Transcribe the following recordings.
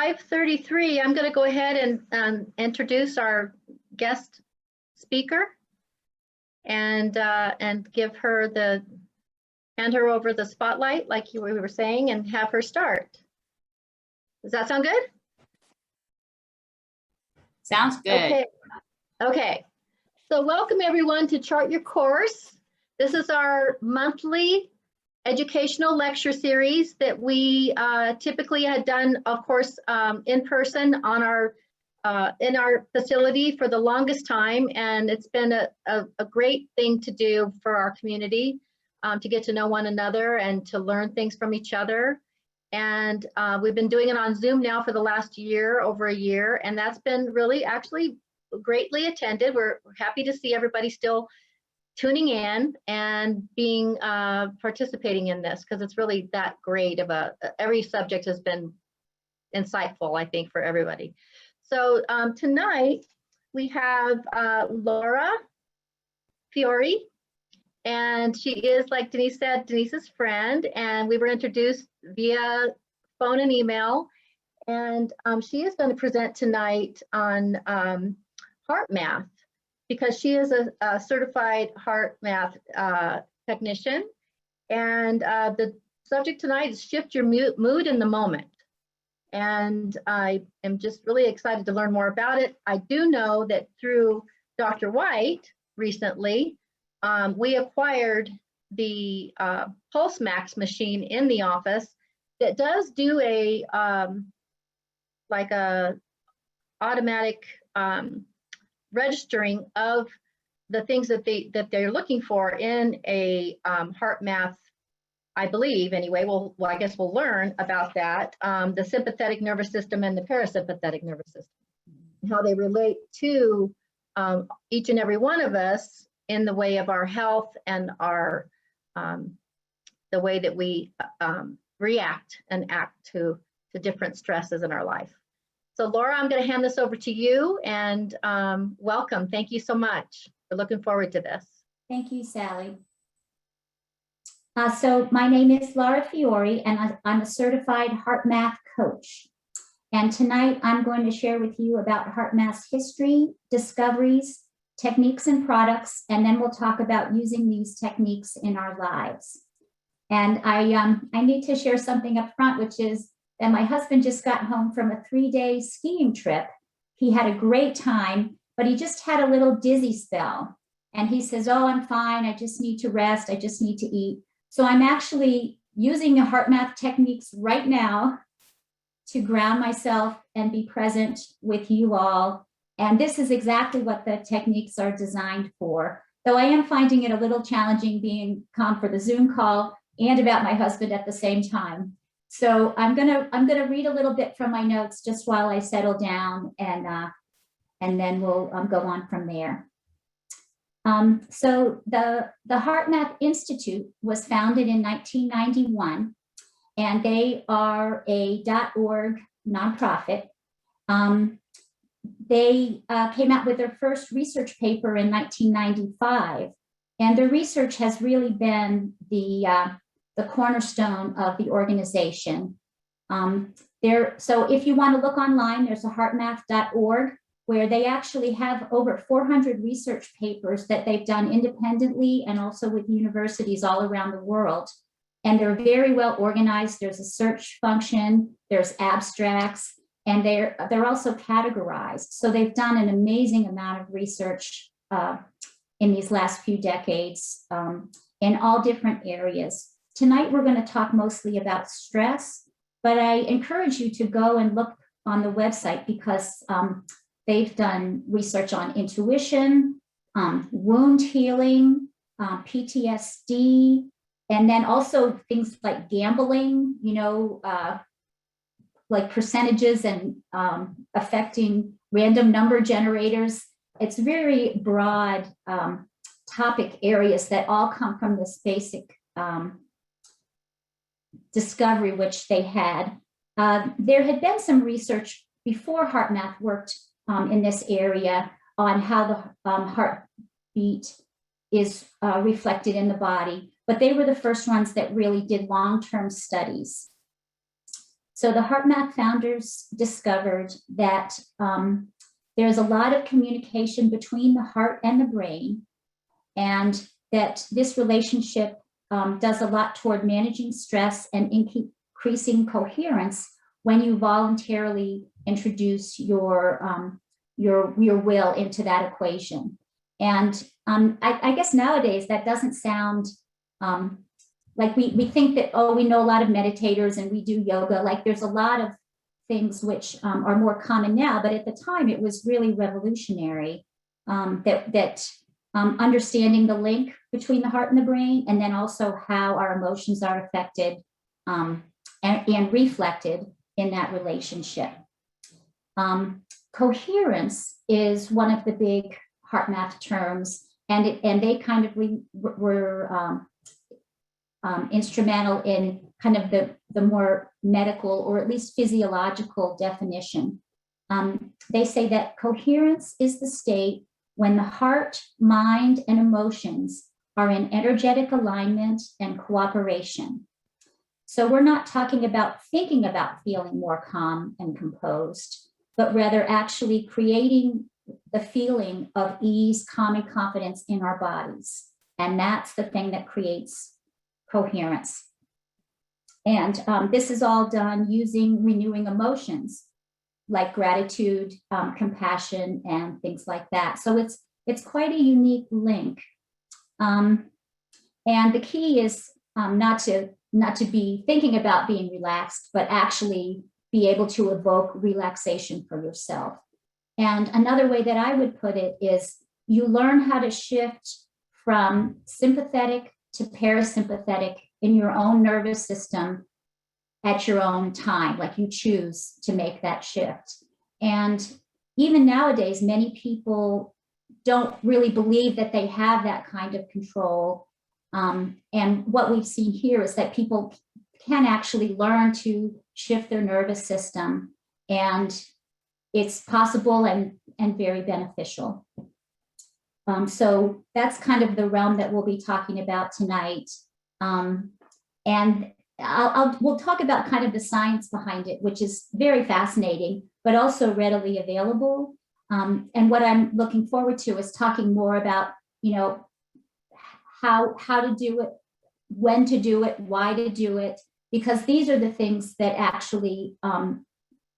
5:33, I'm going to go ahead and introduce our guest speaker and give her hand her over the spotlight like we were saying and have her start. Does that sound good? Sounds good. Okay. Okay. So welcome everyone to Chart Your Course. This is our monthly educational lecture series that we typically had done, of course, in person on in our facility for the longest time, and it's been a great thing to do for our community, to get to know one another and to learn things from each other. And we've been doing it on Zoom now for the last year, over a year, and that's been really actually greatly attended. We're happy to see everybody still tuning in and being participating in this, because it's really that great of every subject has been insightful, I think, for everybody. So tonight we have Laura Fiori, and she is, like Denise said, Denise's friend, and we were introduced via phone and email, and she is going to present tonight on HeartMath, because she is a certified HeartMath technician. And the subject tonight is shift your mood in the moment. And I am just really excited to learn more about it. I do know that through Dr. White recently, we acquired the Pulse Max machine in the office that does do like a automatic registering of the things that they're looking for in a HeartMath, I believe anyway. Well, I guess we'll learn about that. The sympathetic nervous system and the parasympathetic nervous system, how they relate to each and every one of us in the way of our health and our the way that we react and act to different stresses in our life. So Laura, I'm going to hand this over to you, and welcome. Thank you so much. We're looking forward to this. Thank you, Sally. So my name is Laura Fiori, and I'm a certified HeartMath coach. And tonight I'm going to share with you about HeartMath's history, discoveries, techniques, and products, and then we'll talk about using these techniques in our lives. And I need to share something up front, which is that my husband just got home from a 3-day skiing trip. He had a great time, but he just had a little dizzy spell. And he says, oh, I'm fine. I just need to rest. I just need to eat. So I'm actually using the HeartMath techniques right now to ground myself and be present with you all. And this is exactly what the techniques are designed for. Though I am finding it a little challenging being calm for the Zoom call and about my husband at the same time. So I'm gonna read a little bit from my notes just while I settle down, and then we'll go on from there. So the HeartMath Institute was founded in 1991, and they are a .org nonprofit. They came out with their first research paper in 1995, and their research has really been the cornerstone of the organization. So if you want to look online, there's a heartmath.org, where they actually have over 400 research papers that they've done independently and also with universities all around the world. And they're very well organized. There's a search function, there's abstracts, and they're also categorized. So they've done an amazing amount of research in these last few decades in all different areas. Tonight, we're going to talk mostly about stress, but I encourage you to go and look on the website, because they've done research on intuition, wound healing, PTSD, and then also things like gambling, you know, like percentages and affecting random number generators. It's very broad topic areas that all come from this basic discovery which they had. There had been some research before HeartMath worked in this area on how the heartbeat is reflected in the body, but they were the first ones that really did long-term studies. So the HeartMath founders discovered that there's a lot of communication between the heart and the brain, and that this relationship does a lot toward managing stress and increasing coherence when you voluntarily introduce your will into that equation. And I guess nowadays that doesn't sound like we think that, oh, we know a lot of meditators and we do yoga. Like there's a lot of things which are more common now, but at the time it was really revolutionary that understanding the link between the heart and the brain, and then also how our emotions are affected and reflected in that relationship. Coherence is one of the big HeartMath terms, and they kind of were instrumental in kind of the more medical or at least physiological definition. They say that coherence is the state when the heart, mind, and emotions are in energetic alignment and cooperation. So we're not talking about thinking about feeling more calm and composed, but rather actually creating the feeling of ease, calm, and confidence in our bodies. And that's the thing that creates coherence. And this is all done using renewing emotions like gratitude, compassion, and things like that. So it's quite a unique link. And the key is not to be thinking about being relaxed, but actually be able to evoke relaxation for yourself. And another way that I would put it is you learn how to shift from sympathetic to parasympathetic in your own nervous system at your own time, like you choose to make that shift. And even nowadays, many people don't really believe that they have that kind of control. And what we've seen here is that people can actually learn to shift their nervous system, and it's possible and very beneficial. So that's kind of the realm that we'll be talking about tonight. And we'll talk about kind of the science behind it, which is very fascinating, but also readily available. And what I'm looking forward to is talking more about, how to do it, when to do it, why to do it, because these are the things that actually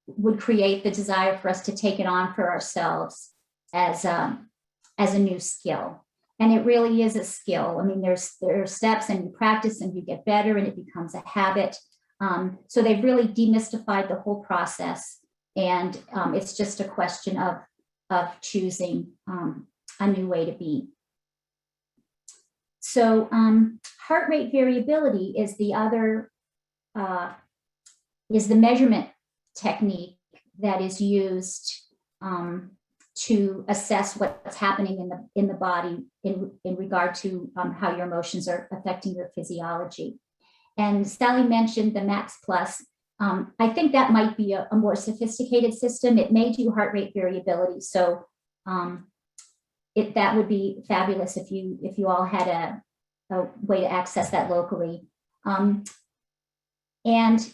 would create the desire for us to take it on for ourselves as a new skill. And it really is a skill. I mean, there are steps, and you practice and you get better and it becomes a habit. So they've really demystified the whole process. And it's just a question of choosing a new way to be. So heart rate variability is the other, is the measurement technique that is used to assess what's happening in the body in regard to how your emotions are affecting your physiology. And Sally mentioned the Max Plus. I think that might be a more sophisticated system. It may do heart rate variability, so that would be fabulous if you all had a way to access that locally. And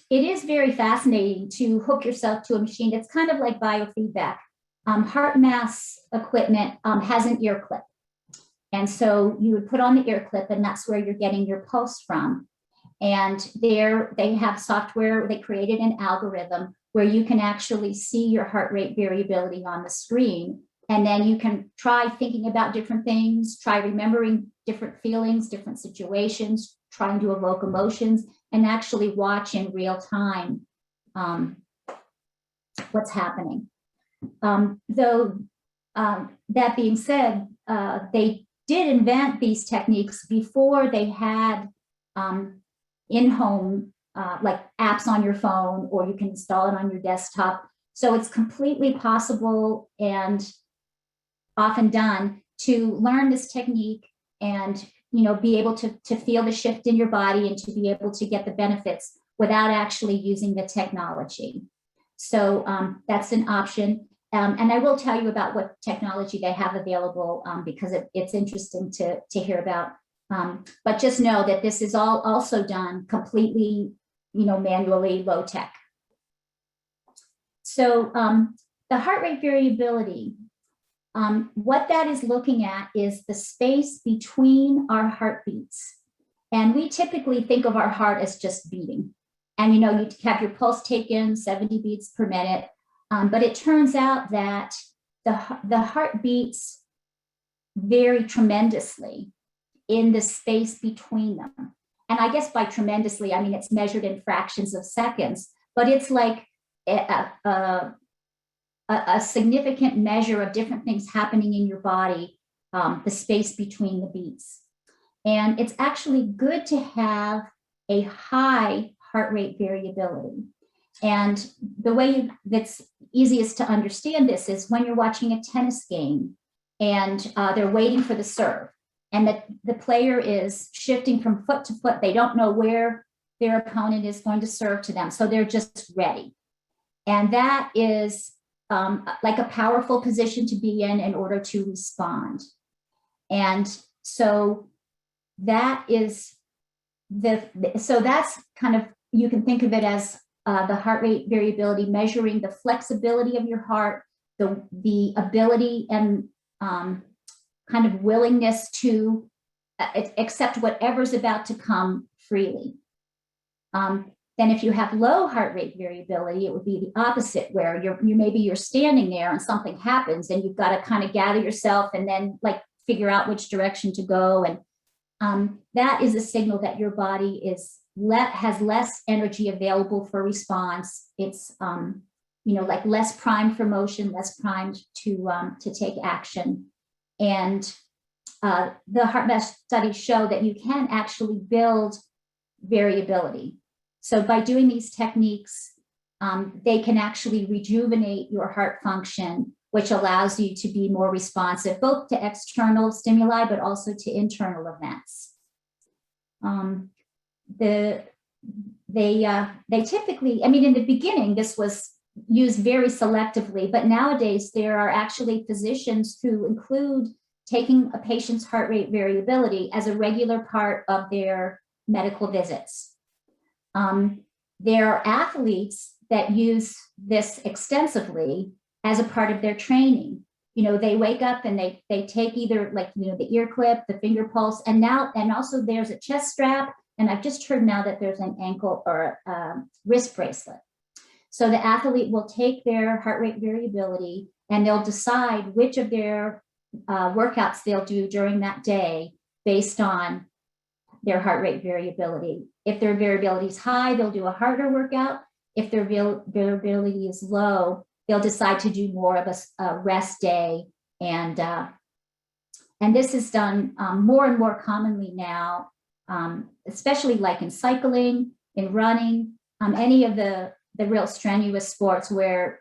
it is very fascinating to hook yourself to a machine. It's kind of like biofeedback. HeartMath's equipment has an ear clip. And so you would put on the ear clip, and that's where you're getting your pulse from. And they have software, they created an algorithm where you can actually see your heart rate variability on the screen. And then you can try thinking about different things, try remembering different feelings, different situations, trying to evoke emotions, and actually watch in real time what's happening. Though that being said, they did invent these techniques before they had in-home like apps on your phone, or you can install it on your desktop. So it's completely possible and often done to learn this technique and be able to feel the shift in your body and to be able to get the benefits without actually using the technology. So that's an option. And I will tell you about what technology they have available because it's interesting to hear about. But just know that this is all also done completely, manually, low tech. So the heart rate variability, what that is looking at is the space between our heartbeats. And we typically think of our heart as just beating. And you have your pulse taken 70 beats per minute. But it turns out that the heart beats vary tremendously in the space between them. And I guess by tremendously, I mean, it's measured in fractions of seconds, but it's like a significant measure of different things happening in your body, the space between the beats. And it's actually good to have a high heart rate variability. And the way that's easiest to understand this is when you're watching a tennis game and they're waiting for the serve, and the player is shifting from foot to foot. They don't know where their opponent is going to serve to them, so they're just ready. And that is like a powerful position to be in order to respond. And so that is so that's kind of, you can think of it as the heart rate variability, measuring the flexibility of your heart, the ability and kind of willingness to accept whatever's about to come freely. Then if you have low heart rate variability, it would be the opposite, where maybe you're standing there and something happens and you've got to kind of gather yourself and then like figure out which direction to go. And that is a signal that your body has less energy available for response. It's like less primed for motion, less primed to take action. And the HeartMath studies show that you can actually build variability. So by doing these techniques, they can actually rejuvenate your heart function, which allows you to be more responsive, both to external stimuli, but also to internal events. They typically, I mean, in the beginning, this was used very selectively, but nowadays there are actually physicians who include taking a patient's heart rate variability as a regular part of their medical visits. There are athletes that use this extensively as a part of their training. They wake up and they take either the ear clip, the finger pulse, and also there's a chest strap. And I've just heard now that there's an ankle or wrist bracelet. So the athlete will take their heart rate variability and they'll decide which of their workouts they'll do during that day based on their heart rate variability. If their variability is high, they'll do a harder workout. If their variability is low, they'll decide to do more of a rest day. And this is done more and more commonly now, especially like in cycling, in running, any of the real strenuous sports where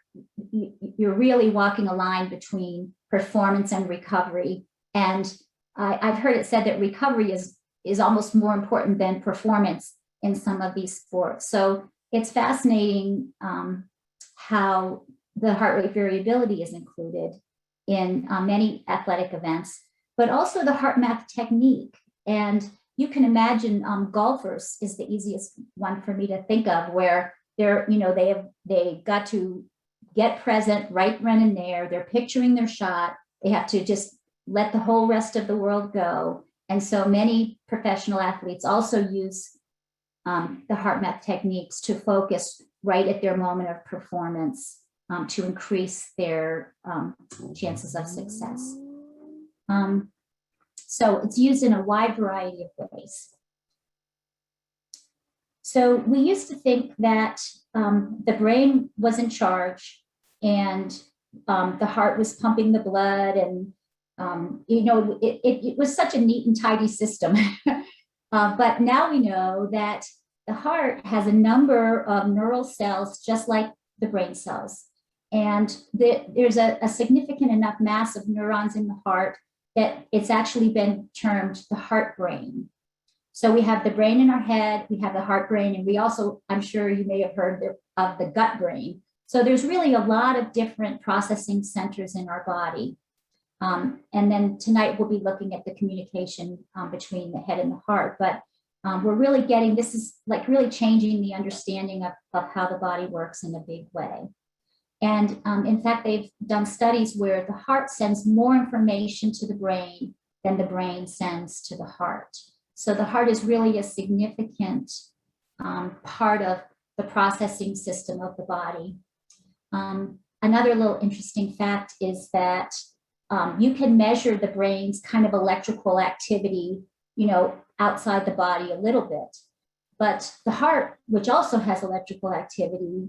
you're really walking a line between performance and recovery. And I've heard it said that recovery is almost more important than performance in some of these sports. So it's fascinating how the heart rate variability is included in many athletic events, but also the HeartMath technique. And you can imagine golfers is the easiest one for me to think of, where they got to get present right then and there. They're picturing their shot. They have to just let the whole rest of the world go. And so many professional athletes also use the HeartMath techniques to focus right at their moment of performance to increase their chances of success. So it's used in a wide variety of ways. So we used to think that the brain was in charge and the heart was pumping the blood, and it was such a neat and tidy system. But now we know that the heart has a number of neural cells, just like the brain cells. And there's a significant enough mass of neurons in the heart that it's actually been termed the heart brain. So we have the brain in our head, we have the heart brain, and we also, I'm sure you may have heard of the gut brain. So there's really a lot of different processing centers in our body. And then tonight we'll be looking at the communication between the head and the heart. But we're really this is like really changing the understanding of how the body works in a big way. And in fact, they've done studies where the heart sends more information to the brain than the brain sends to the heart. So the heart is really a significant part of the processing system of the body. Another little interesting fact is that you can measure the brain's kind of electrical activity, outside the body a little bit. But the heart, which also has electrical activity,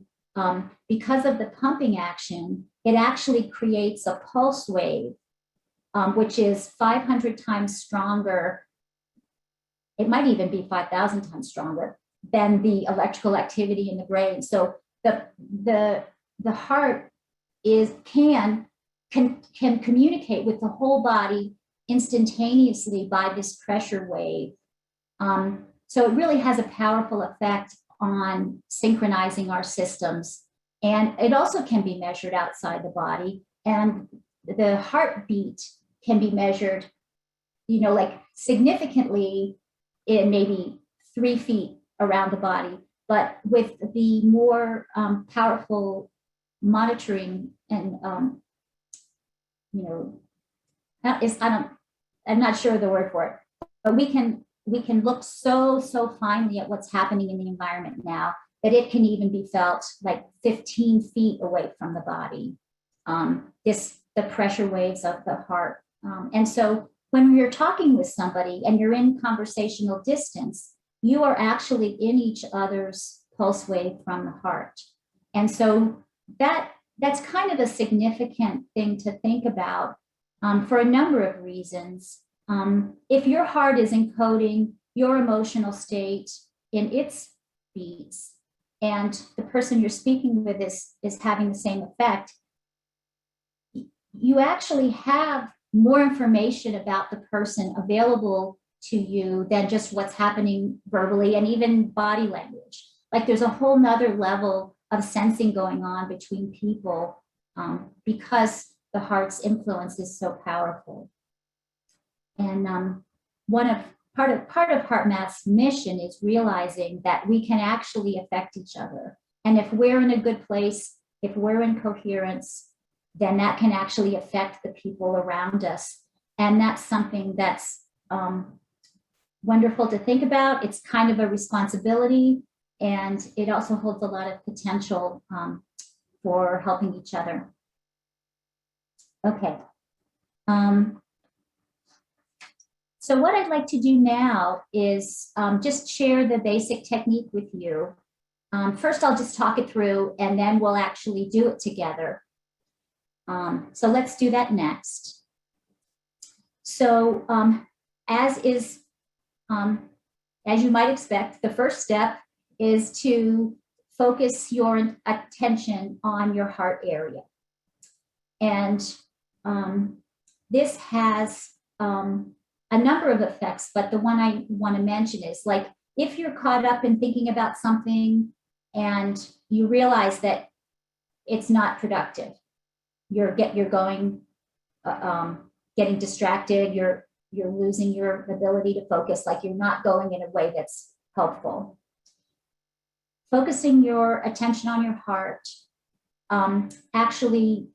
because of the pumping action, it actually creates a pulse wave, which is 500 times stronger. It might even be 5,000 times stronger than the electrical activity in the brain. So the heart can communicate with the whole body instantaneously by this pressure wave. So it really has a powerful effect on synchronizing our systems. And it also can be measured outside the body. And the heartbeat can be measured, like significantly in maybe 3 feet around the body. But with the more powerful monitoring and, I'm not sure of the word for it, but we can look so finely at what's happening in the environment now that it can even be felt like 15 feet away from the body, the pressure waves of the heart. And so when you're talking with somebody and you're in conversational distance, you are actually in each other's pulse wave from the heart. And so that's kind of a significant thing to think about for a number of reasons. If your heart is encoding your emotional state in its beats, and the person you're speaking with is having the same effect, you actually have more information about the person available to you than just what's happening verbally and even body language. Like there's a whole nother level of sensing going on between people because the heart's influence is so powerful. And part of HeartMath's mission is realizing that we can actually affect each other. And if we're in a good place, if we're in coherence, then that can actually affect the people around us. And that's something that's wonderful to think about. It's kind of a responsibility, and it also holds a lot of potential for helping each other. Okay. So what I'd like to do now is just share the basic technique with you. First, I'll just talk it through, and then we'll actually do it together. So let's do that next. So as you might expect, the first step is to focus your attention on your heart area. And this has a number of effects, but the one I want to mention is, like, if you're caught up in thinking about something and you realize that it's not productive, you're going, getting distracted, you're losing your ability to focus, like you're not going in a way that's helpful. Focusing your attention on your heart, actually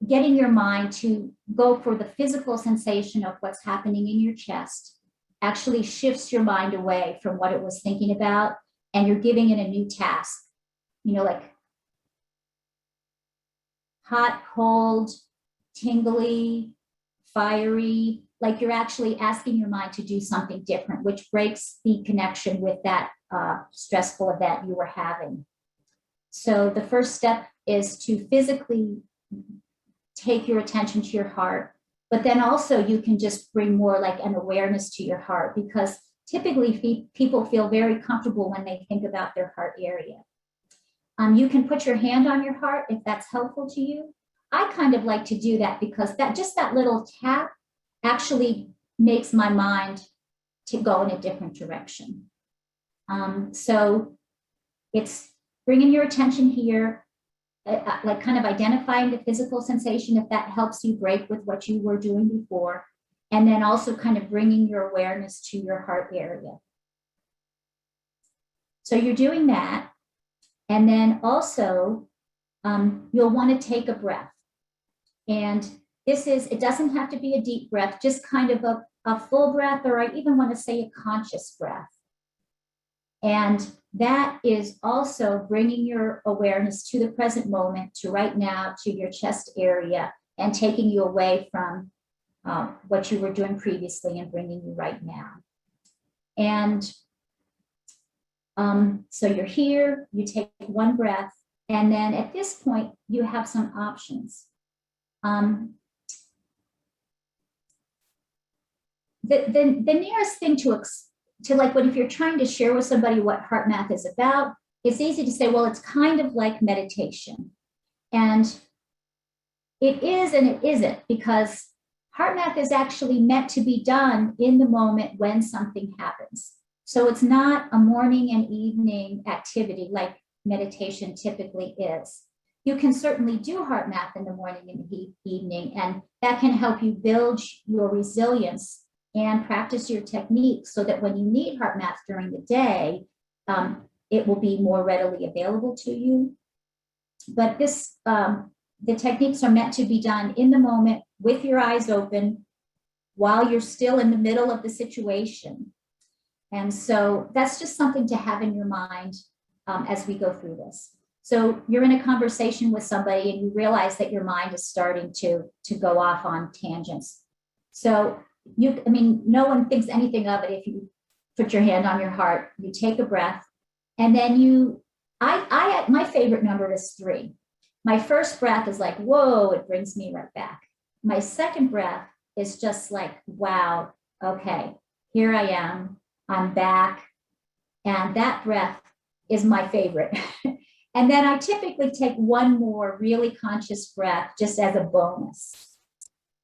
getting your mind to go for the physical sensation of what's happening in your chest actually shifts your mind away from what it was thinking about, and you're giving it a new task, like hot, cold, tingly, fiery, like you're actually asking your mind to do something different, which breaks the connection with that stressful event you were having. So the first step is to physically take your attention to your heart, but then also you can just bring more like an awareness to your heart, because typically people feel very comfortable when they think about their heart area. You can put your hand on your heart if that's helpful to you. I kind of like to do that because that little tap actually makes my mind to go in a different direction. So it's bringing your attention here, like kind of identifying the physical sensation, if that helps you break with what you were doing before, and then also kind of bringing your awareness to your heart area. So you're doing that. And then also you'll want to take a breath. And it doesn't have to be a deep breath, just kind of a full breath, or I even want to say a conscious breath. And that is also bringing your awareness to the present moment, to right now, to your chest area, and taking you away from what you were doing previously and bringing you right now. And so you're here, you take one breath, and then at this point, you have some options. The nearest thing to like if you're trying to share with somebody what HeartMath is about, it's easy to say, well, it's kind of like meditation. And it is and it isn't, because HeartMath is actually meant to be done in the moment when something happens. So it's not a morning and evening activity like meditation typically is. You can certainly do HeartMath in the morning and the evening, and that can help you build your resilience and practice your technique so that when you need HeartMath during the day, it will be more readily available to you. But the techniques are meant to be done in the moment with your eyes open while you're still in the middle of the situation. And so that's just something to have in your mind as we go through this. So you're in a conversation with somebody and you realize that your mind is starting to go off on tangents. So no one thinks anything of it if you put your hand on your heart, you take a breath, and then my favorite number is 3. My first breath is like, whoa, it brings me right back. My second breath is just like, wow, okay, here I am, I'm back. And that breath is my favorite. And then I typically take one more really conscious breath just as a bonus.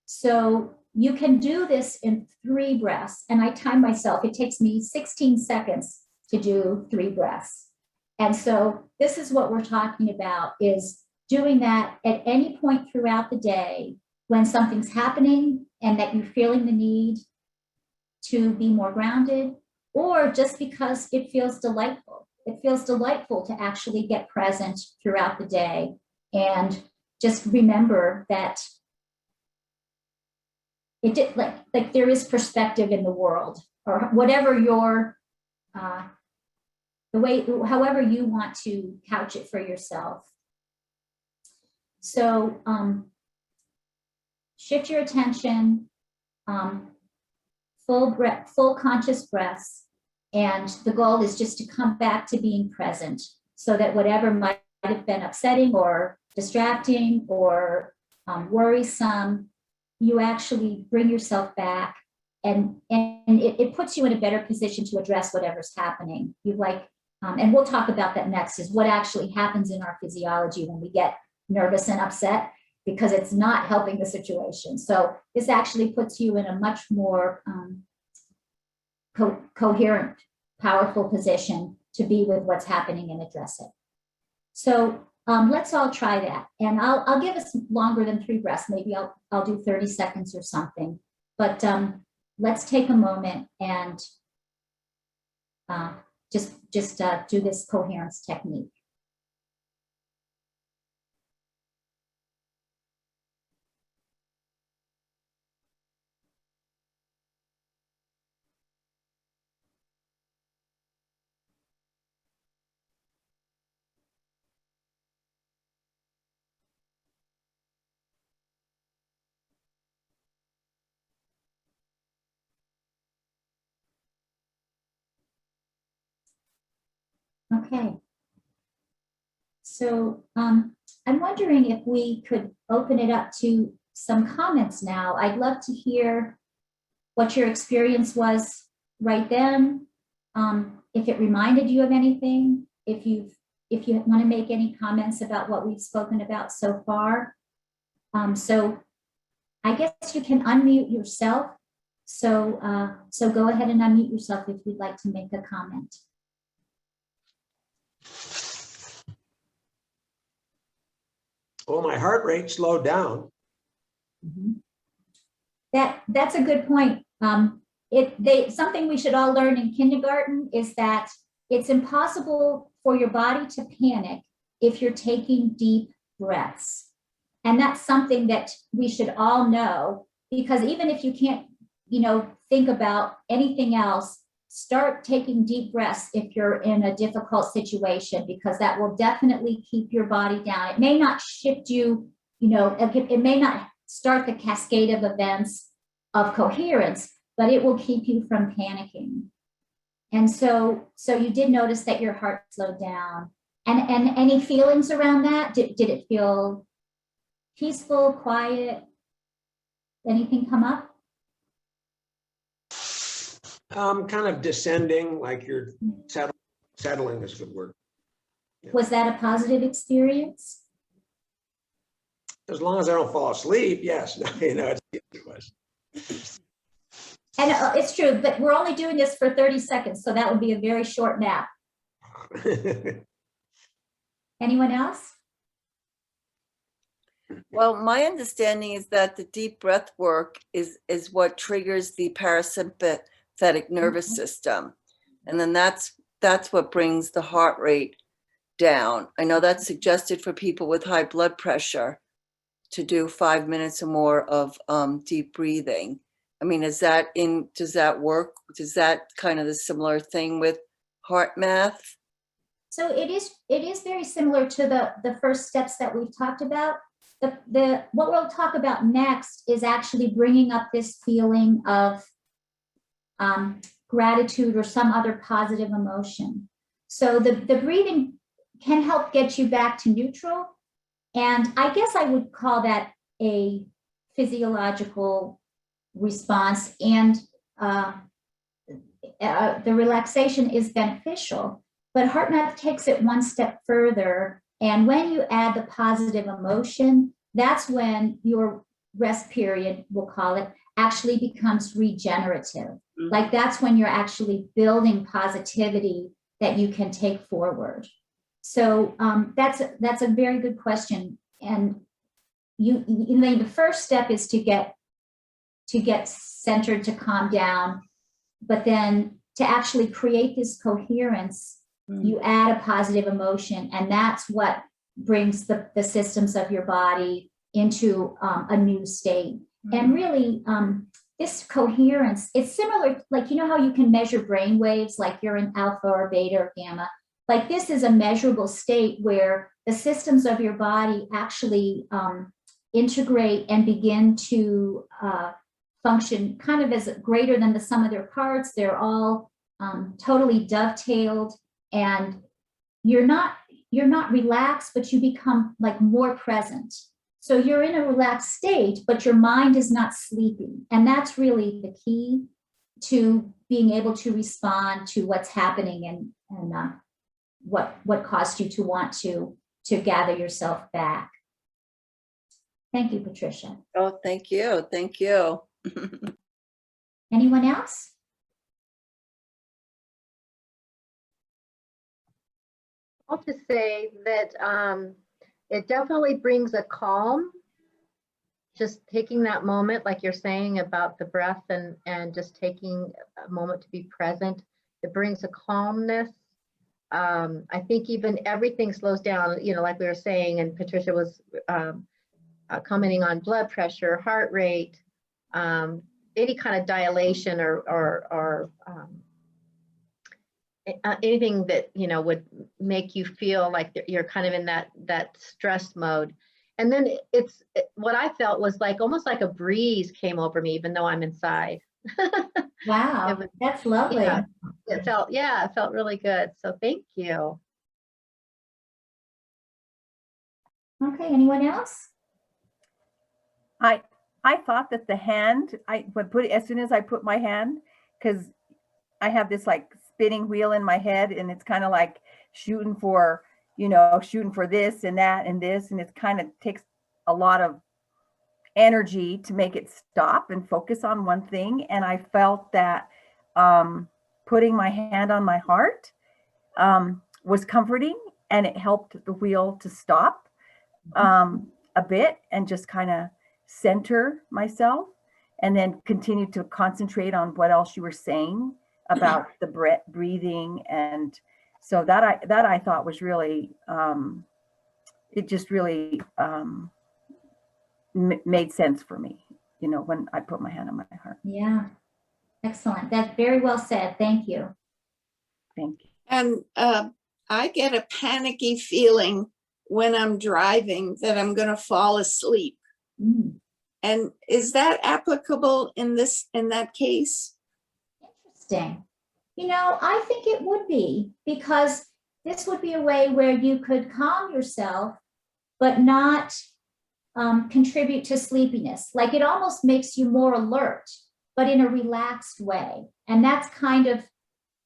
So you can do this in 3 breaths. And I time myself, it takes me 16 seconds to do 3 breaths. And so this is what we're talking about, is doing that at any point throughout the day when something's happening and that you're feeling the need to be more grounded, or just because it feels delightful. It feels delightful to actually get present throughout the day and just remember that it did, like there is perspective in the world, or whatever your however you want to couch it for yourself. So shift your attention, full conscious breaths. And the goal is just to come back to being present so that whatever might have been upsetting or distracting or worrisome, you actually bring yourself back, and it puts you in a better position to address whatever's happening. And we'll talk about that next, is what actually happens in our physiology when we get nervous and upset, because it's not helping the situation. So this actually puts you in a much more coherent, powerful position to be with what's happening and address it. So let's all try that. And I'll give us longer than 3 breaths. Maybe I'll do 30 seconds or something. But let's take a moment and just do this coherence technique. Okay. So I'm wondering if we could open it up to some comments now. I'd love to hear what your experience was right then. If it reminded you of anything, if you want to make any comments about what we've spoken about so far. So I guess you can unmute yourself. So go ahead and unmute yourself if you'd like to make a comment. Well, my heart rate slowed down. Mm-hmm. That's a good point. Something we should all learn in kindergarten is that it's impossible for your body to panic if you're taking deep breaths. And that's something that we should all know, because even if you can't, think about anything else, start taking deep breaths if you're in a difficult situation, because that will definitely keep your body down. It may not shift you, it may not start the cascade of events of coherence, but it will keep you from panicking. And so you did notice that your heart slowed down. And any feelings around that? Did it feel peaceful, quiet? Anything come up? Kind of descending, like you're settling is a good word. Yeah. Was that a positive experience? As long as I don't fall asleep, yes. It was. And it's true, but we're only doing this for 30 seconds, so that would be a very short nap. Anyone else? Well, my understanding is that the deep breath work is what triggers the parasympathetic nervous system. And then that's what brings the heart rate down. I know that's suggested for people with high blood pressure to do 5 minutes or more of deep breathing. I mean, does that work? Does that kind of the similar thing with HeartMath? So it is very similar to the first steps that we've talked about. What we'll talk about next is actually bringing up this feeling of gratitude or some other positive emotion. So the breathing can help get you back to neutral. And I guess I would call that a physiological response, and the relaxation is beneficial. But HeartMath takes it one step further. And when you add the positive emotion, that's when your rest period, we'll call it, actually becomes regenerative. Mm-hmm. Like that's when you're actually building positivity that you can take forward. So that's a very good question. And the first step is to get centered, to calm down, but then to actually create this coherence, you add a positive emotion, and that's what brings the systems of your body into a new state. And really, this coherence, it's similar, like, how you can measure brain waves, like you're in alpha or beta or gamma. Like this is a measurable state where the systems of your body actually integrate and begin to function kind of as greater than the sum of their parts. They're all totally dovetailed, and you're not relaxed, but you become like more present. So you're in a relaxed state, but your mind is not sleeping. And that's really the key to being able to respond to what's happening and what caused you to want to gather yourself back. Thank you, Patricia. Oh, thank you. Thank you. Anyone else? I'll just say that it definitely brings a calm, just taking that moment, like you're saying about the breath and just taking a moment to be present. It brings a calmness. I think even everything slows down, like we were saying, and Patricia was commenting on blood pressure, heart rate, any kind of dilation or anything that would make you feel like you're kind of in that stress mode. And then what I felt was like almost like a breeze came over me, even though I'm inside. Wow, that's lovely. Yeah, it felt really good. So thank you. Okay, anyone else? I thought that the hand, I would put it as soon as I put my hand, because I have this like spinning wheel in my head, and it's kind of like shooting for this and that and this, and it kind of takes a lot of energy to make it stop and focus on one thing. And I felt that putting my hand on my heart was comforting, and it helped the wheel to stop a bit and just kind of center myself, and then continue to concentrate on what else you were saying about the breathing. And so that I thought was really it just really made sense for me, you know, when I put my hand on my heart. Yeah, excellent. That's very well said. Thank you. Thank you. And I get a panicky feeling when I'm driving that I'm going to fall asleep. Mm. And is that applicable in that case? Interesting. You know, I think it would be, because this would be a way where you could calm yourself, but not contribute to sleepiness. Like, it almost makes you more alert, but in a relaxed way. And that's kind of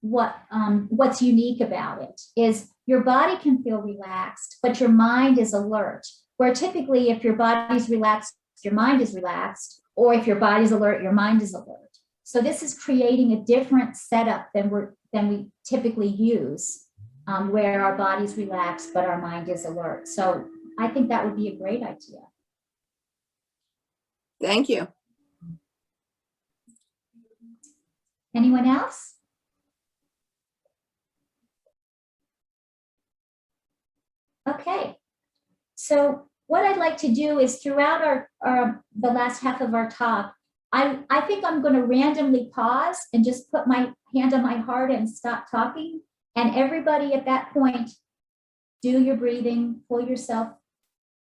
what's unique about it, is your body can feel relaxed, but your mind is alert. Where typically, if your body's relaxed, your mind is relaxed, or if your body's alert, your mind is alert. So this is creating a different setup than we typically use, where our body's relaxed, but our mind is alert. So I think that would be a great idea. Thank you. Anyone else? Okay. So what I'd like to do is, throughout the last half of our talk, I think I'm going to randomly pause and just put my hand on my heart and stop talking. And everybody at that point, do your breathing, pull yourself,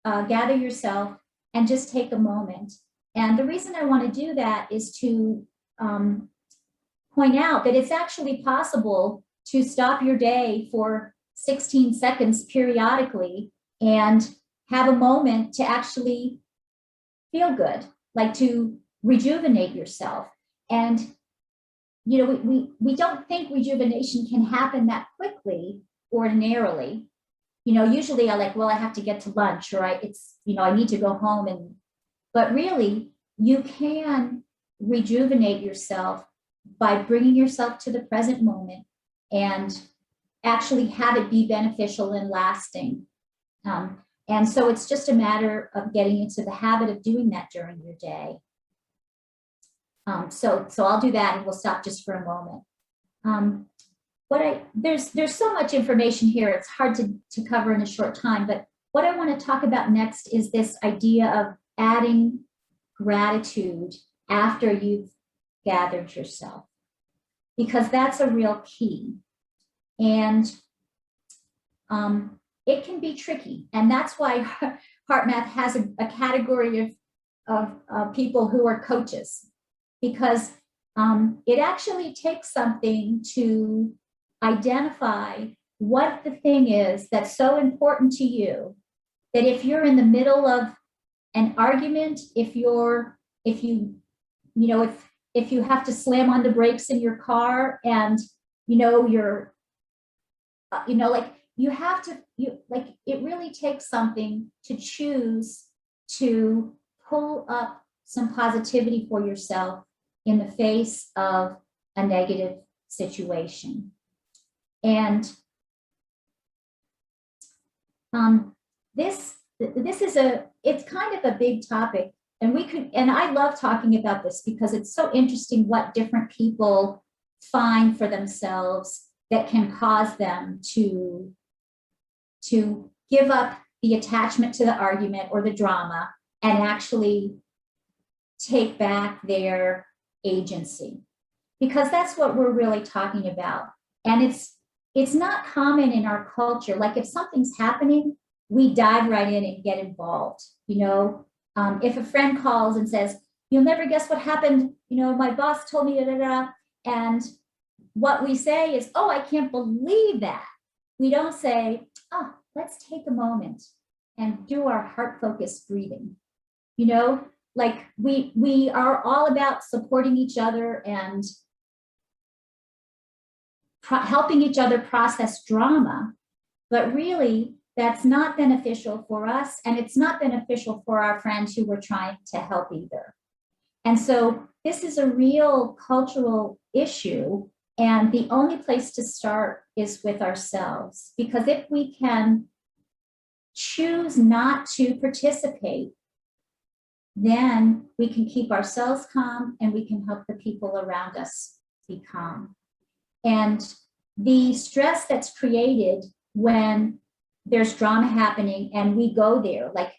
gather yourself, and just take a moment. And the reason I want to do that is to point out that it's actually possible to stop your day for 16 seconds periodically and have a moment to actually feel good, like to rejuvenate yourself. And, you know, we don't think rejuvenation can happen that quickly ordinarily. You know, usually I like, well, I have to get to lunch, or I need to go home. But really, you can rejuvenate yourself by bringing yourself to the present moment and actually have it be beneficial and lasting. And so it's just a matter of getting into the habit of doing that during your day. So I'll do that, and we'll stop just for a moment. There's so much information here, it's hard to cover in a short time, but what I want to talk about next is this idea of adding gratitude after you've gathered yourself, because that's a real key. And it can be tricky. And that's why HeartMath has a category of people who are coaches, because it actually takes something to identify what the thing is that's so important to you, that if you're in the middle of an argument, if you have to slam on the brakes in your car, and it really takes something to choose to pull up some positivity for yourself in the face of a negative situation. And it's kind of a big topic, and I love talking about this because it's so interesting what different people find for themselves that can cause them to give up the attachment to the argument or the drama and actually take back their agency, because that's what we're really talking about. And it's not common in our culture. Like, if something's happening, we dive right in and get involved. If a friend calls and says, "You'll never guess what happened, my boss told me, da, da, da," and what we say is, "Oh, I can't believe that." We don't say, "Oh, let's take a moment and do our heart-focused breathing." Like, we are all about supporting each other and helping each other process drama, but really that's not beneficial for us, and it's not beneficial for our friends who we're trying to help either. And so this is a real cultural issue, and the only place to start is with ourselves, because if we can choose not to participate, then we can keep ourselves calm and we can help the people around us be calm. And the stress that's created when there's drama happening and we go there, like,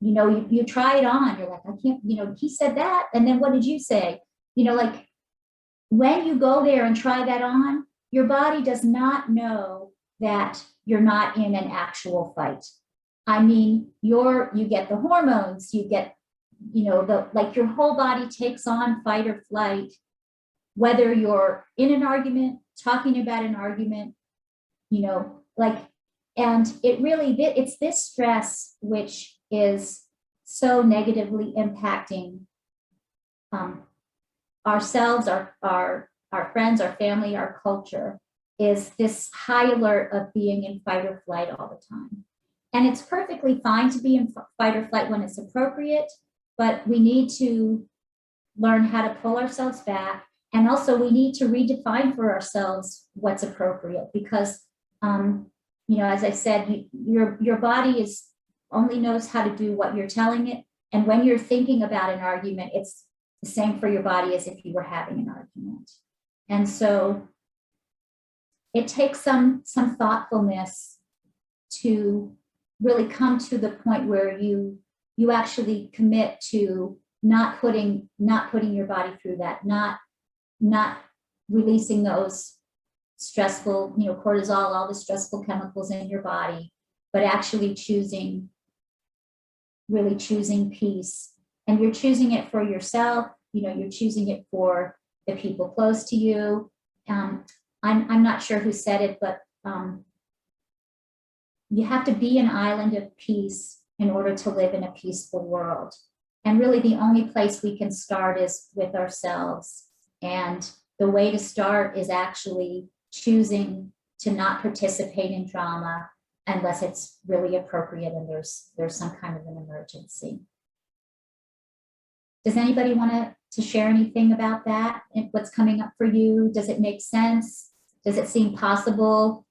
you know, you try it on, you're like, I can't, you know, he said that, and then what did you say? You know, like when you go there and try that on, your body does not know that you're not in an actual fight. I mean, you get the hormones, you get, you know, like your whole body takes on fight or flight, whether you're in an argument, talking about an argument, you know, like, and it really, it's this stress which is so negatively impacting ourselves, our friends, our family, our culture, is this high alert of being in fight or flight all the time. And it's perfectly fine to be in fight or flight when it's appropriate, but we need to learn how to pull ourselves back. And also we need to redefine for ourselves what's appropriate, because, you know, as I said, your body only knows how to do what you're telling it. And when you're thinking about an argument, it's the same for your body as if you were having an argument. And so it takes some thoughtfulness to really come to the point where you actually commit to not putting your body through that, not releasing those stressful, you know, cortisol, all the stressful chemicals in your body, but actually really choosing peace. And you're choosing it for yourself, you know, you're choosing it for the people close to you. I'm not sure who said it, but you have to be an island of peace in order to live in a peaceful world. And really the only place we can start is with ourselves. And the way to start is actually choosing to not participate in drama unless it's really appropriate and there's some kind of an emergency. Does anybody want to share anything about that and what's coming up for you? Does it make sense? Does it seem possible?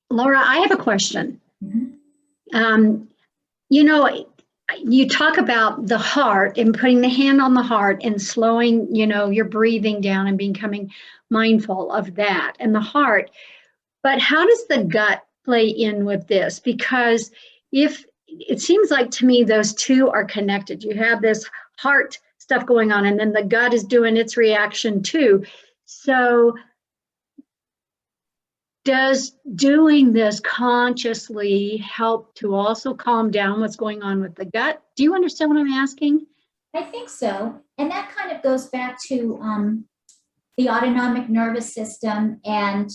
Laura, I have a question. Mm-hmm. You know, you talk about the heart and putting the hand on the heart and slowing, you know, your breathing down and becoming mindful of that and the heart. But how does the gut play in with this? Because if it seems like to me those two are connected. You have this heart stuff going on and then the gut is doing its reaction too. So does doing this consciously help to also calm down what's going on with the gut? Do you understand what I'm asking? I think so. And that kind of goes back to the autonomic nervous system and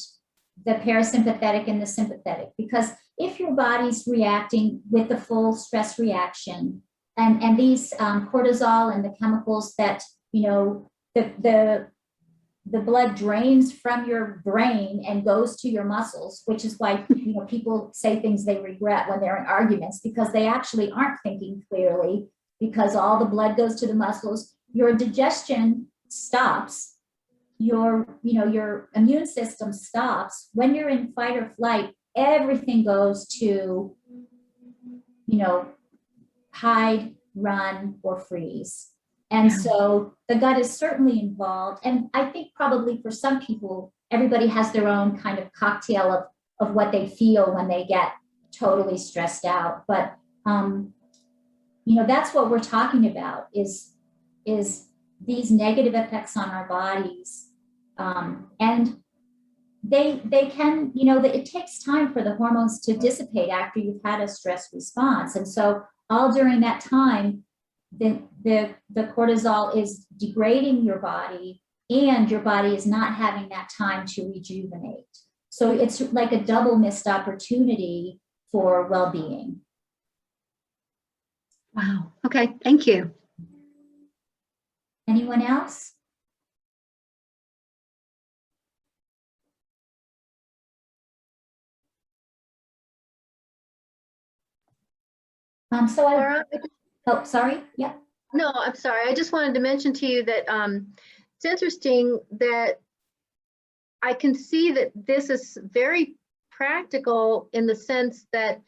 the parasympathetic and the sympathetic. Because if your body's reacting with the full stress reaction and these cortisol and the chemicals that, you know, the blood drains from your brain and goes to your muscles, which is why, you know, people say things they regret when they're in arguments, because they actually aren't thinking clearly, because all the blood goes to the muscles. Your digestion stops, your immune system stops. When you're in fight or flight, everything goes to, you know, hide, run, or freeze. And so the gut is certainly involved. And I think probably for some people, everybody has their own kind of cocktail of what they feel when they get totally stressed out. But, you know, that's what we're talking about is these negative effects on our bodies. And they can, you know, it takes time for the hormones to dissipate after you've had a stress response. And so all during that time, the cortisol is degrading your body and your body is not having that time to rejuvenate. So it's like a double missed opportunity for well-being. Wow. Okay. Thank you. Anyone else? Laura, Oh, sorry. Yeah. no, I'm sorry. I just wanted to mention to you that it's interesting that I can see that this is very practical in the sense that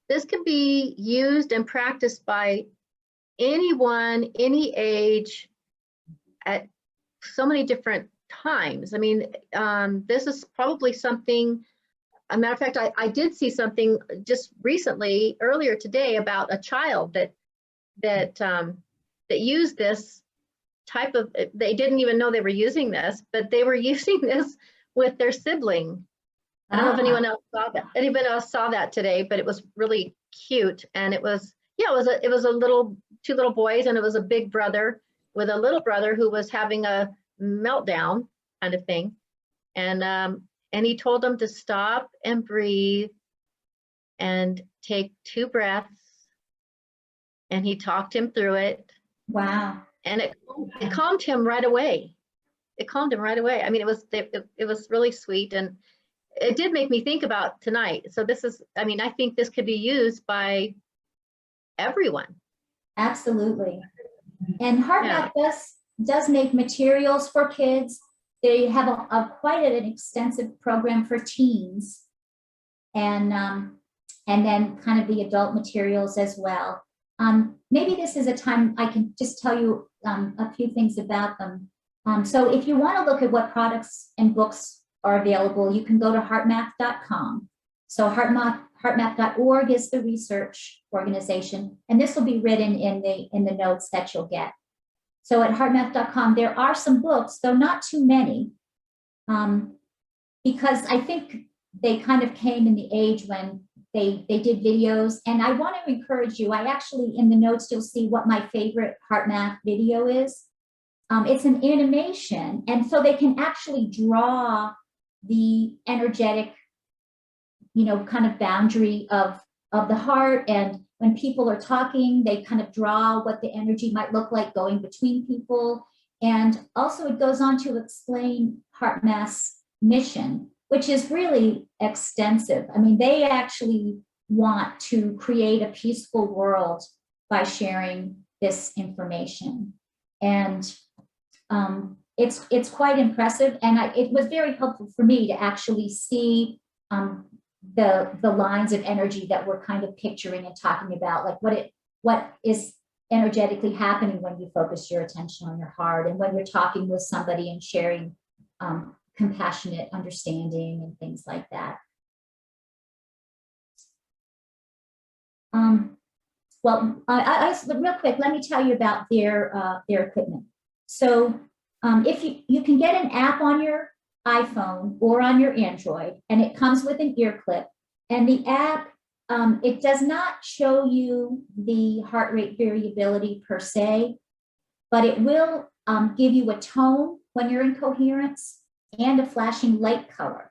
this can be used and practiced by anyone, any age, at so many different times. I mean, this is probably something, a matter of fact, I did see something just recently, earlier today, about a child that used this type of, they didn't even know they were using this, but they were using this with their sibling. I don't know if anyone else saw that. Anyone else saw that today, but it was really cute. And it was, yeah, it was two little boys, and it was a big brother with a little brother who was having a meltdown kind of thing. And he told them to stop and breathe and take 2 breaths. And he talked him through it. Wow. And it calmed him right away. It calmed him right away. I mean, it was really sweet, and it did make me think about tonight. So this is, I mean, I think this could be used by everyone. Absolutely. And HeartMath does make materials for kids. They have quite an extensive program for teens, and then kind of the adult materials as well. Maybe this is a time I can just tell you a few things about them. So if you want to look at what products and books are available, you can go to heartmath.com. So heartmath.org is the research organization, and this will be written in the notes that you'll get. So at heartmath.com, there are some books, though not too many, because I think they kind of came in the age when they did videos. And I want to encourage you, I actually, in the notes, you'll see what my favorite HeartMath video is. It's an animation, and so they can actually draw the energetic, kind of boundary of the heart. And when people are talking, they kind of draw what the energy might look like going between people. And also it goes on to explain HeartMath's mission, which is really extensive. I mean, they actually want to create a peaceful world by sharing this information. And it's quite impressive. And it was very helpful for me to actually see the lines of energy that we're kind of picturing and talking about, like what is energetically happening when you focus your attention on your heart, and when you're talking with somebody and sharing compassionate understanding and things like that. Well, real quick, let me tell you about their equipment. So if you can get an app on your iPhone or on your Android, and it comes with an ear clip, and the app, it does not show you the heart rate variability per se, but it will give you a tone when you're in coherence and a flashing light color.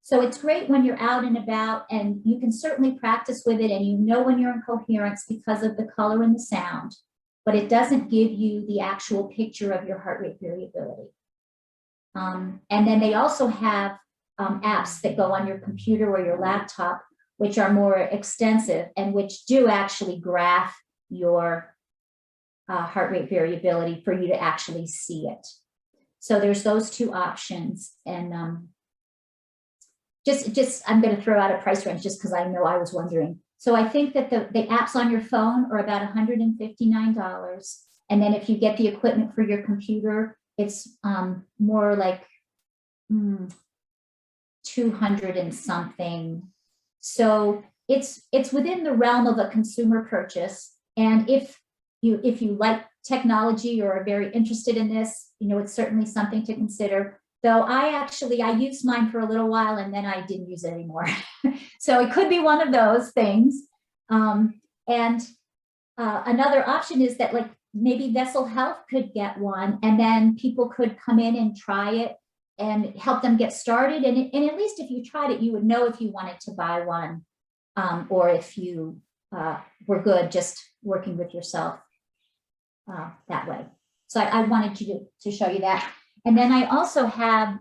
So it's great when you're out and about, and you can certainly practice with it, and you know when you're in coherence because of the color and the sound, but it doesn't give you the actual picture of your heart rate variability. And then they also have apps that go on your computer or your laptop, which are more extensive and which do actually graph your heart rate variability for you to actually see it. So there's those two options. And I'm going to throw out a price range just because I know I was wondering. So I think that the apps on your phone are about $159. And then if you get the equipment for your computer, it's more like 200 and something. So it's within the realm of a consumer purchase. And if you like technology or are very interested in this, it's certainly something to consider. Though I used mine for a little while, and then I didn't use it anymore. So it could be one of those things. And another option is that, like, maybe Vessel Health could get one, and then people could come in and try it and help them get started. And at least if you tried it, you would know if you wanted to buy one, or if you were good just working with yourself that way. So I wanted you to show you that. And then I also have,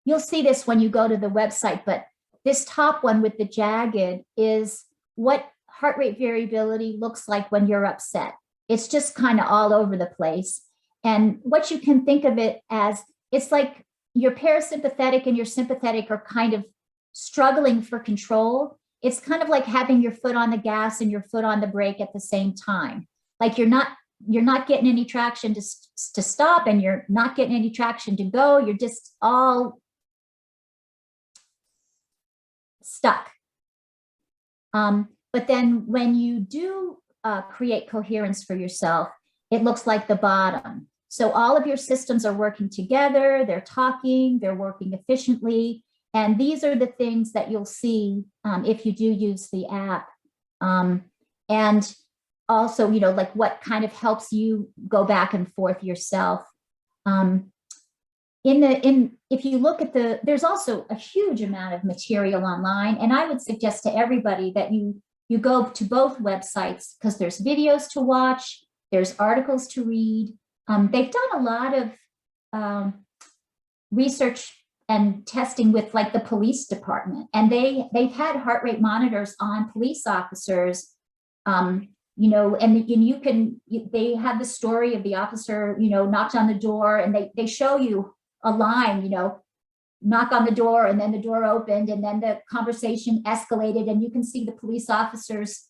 you'll see this when you go to the website, but this top one with the jagged is what heart rate variability looks like when you're upset. It's just kind of all over the place. And what you can think of it as, it's like your parasympathetic and your sympathetic are kind of struggling for control. It's kind of like having your foot on the gas and your foot on the brake at the same time. Like you're not you're not getting any traction to stop, and you're not getting any traction to go. You're just all stuck. But then when you do create coherence for yourself, it looks like the bottom. So all of your systems are working together, they're talking, they're working efficiently. And these are the things that you'll see if you do use the app. And also, you know, like what kind of helps you go back and forth yourself. If you look at there's also a huge amount of material online, and I would suggest to everybody that you go to both websites, because there's videos to watch, there's articles to read. They've done a lot of research and testing with like the police department, and they've had heart rate monitors on police officers. You know, and they have the story of the officer, you know, knocked on the door, and they show you a line, you know, knock on the door, and then the door opened, and then the conversation escalated, and you can see the police officers,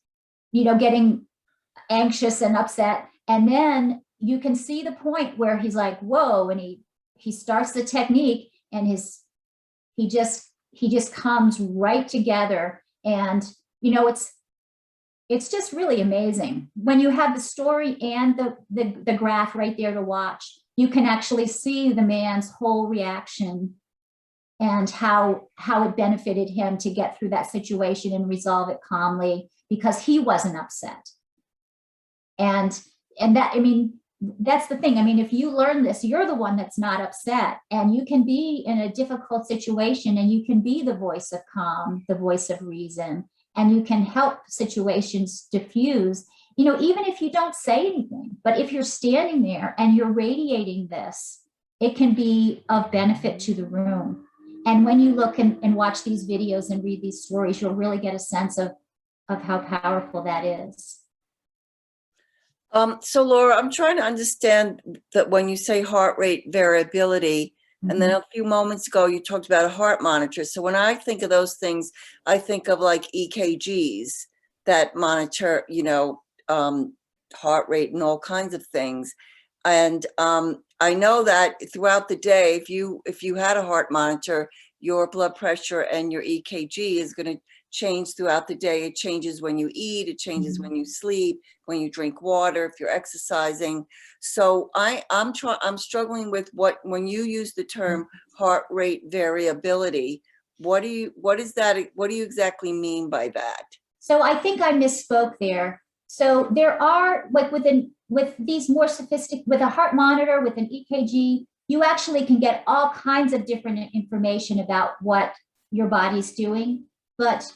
you know, getting anxious and upset. And then you can see the point where he's like, whoa, and he starts the technique, and he just comes right together. And, you know, it's just really amazing. When you have the story and the graph right there to watch, you can actually see the man's whole reaction and how it benefited him to get through that situation and resolve it calmly, because he wasn't upset. And that, I mean, that's the thing. I mean, if you learn this, you're the one that's not upset, and you can be in a difficult situation, and you can be the voice of calm, the voice of reason, and you can help situations diffuse, you know, even if you don't say anything. But if you're standing there and you're radiating this, it can be of benefit to the room. And when you look and watch these videos and read these stories, you'll really get a sense of how powerful that is. So Laura, I'm trying to understand that when you say heart rate variability, and then a few moments ago, you talked about a heart monitor. So when I think of those things, I think of like EKGs that monitor, you know, heart rate and all kinds of things. And I know that throughout the day, if you had a heart monitor, your blood pressure and your EKG is going to change throughout the day. It changes when you eat, it changes when you sleep, when you drink water, if you're exercising. So I'm struggling with when you use the term heart rate variability, what do you exactly mean by that? So I think I misspoke there. So there are, like with these more sophisticated, with a heart monitor, with an EKG, you actually can get all kinds of different information about what your body's doing. But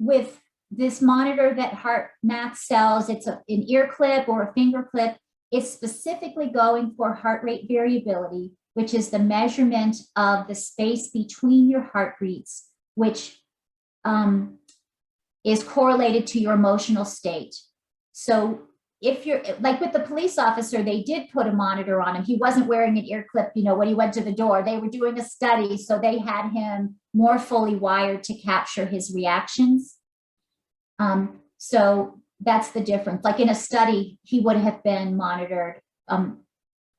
with this monitor that HeartMath sells, it's an ear clip or a finger clip. It's specifically going for heart rate variability, which is the measurement of the space between your heartbeats, which is correlated to your emotional state. So if you're like with the police officer, they did put a monitor on him. He wasn't wearing an ear clip, you know, when he went to the door. They were doing a study, so they had him more fully wired to capture his reactions. So that's the difference. Like in a study, he would have been monitored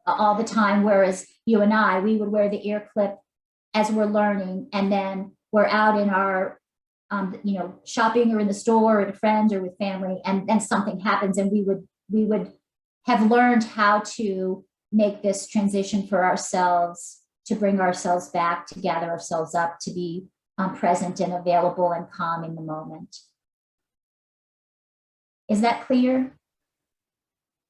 all the time, whereas you and I, we would wear the ear clip as we're learning, and then we're out in our you know, shopping or in the store or with friends or with family, and then something happens, and we would have learned how to make this transition for ourselves, to bring ourselves back, to gather ourselves up, to be present and available and calm in the moment. Is that clear?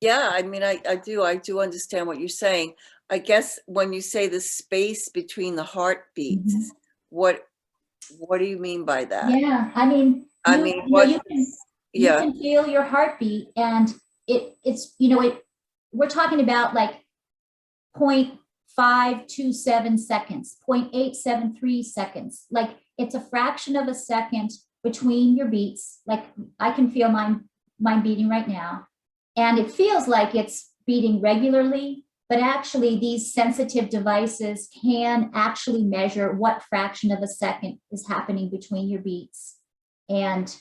Yeah, I mean, I do understand what you're saying. I guess when you say the space between the heartbeats, what do you mean by that? Yeah, I mean, you can feel your heartbeat, and it's, you know, we're talking about like 0.527 seconds, 0.873 seconds. Like it's a fraction of a second between your beats. Like I can feel mine beating right now, and it feels like it's beating regularly. But actually, these sensitive devices can actually measure what fraction of a second is happening between your beats. And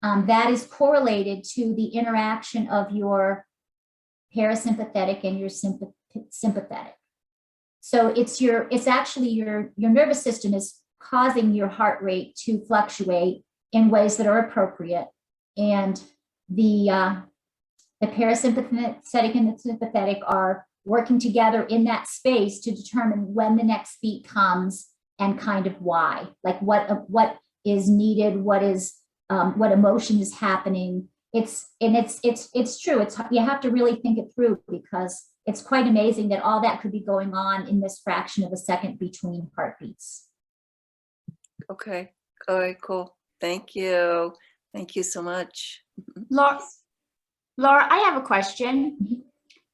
that is correlated to the interaction of your parasympathetic and your sympathetic. So it's actually your nervous system is causing your heart rate to fluctuate in ways that are appropriate. And the parasympathetic and the sympathetic are working together in that space to determine when the next beat comes and kind of why, like what is needed, what emotion is happening. It's true. You have to really think it through, because it's quite amazing that all that could be going on in this fraction of a second between heartbeats. Okay. All right, cool. Thank you. Thank you so much. Laura, I have a question.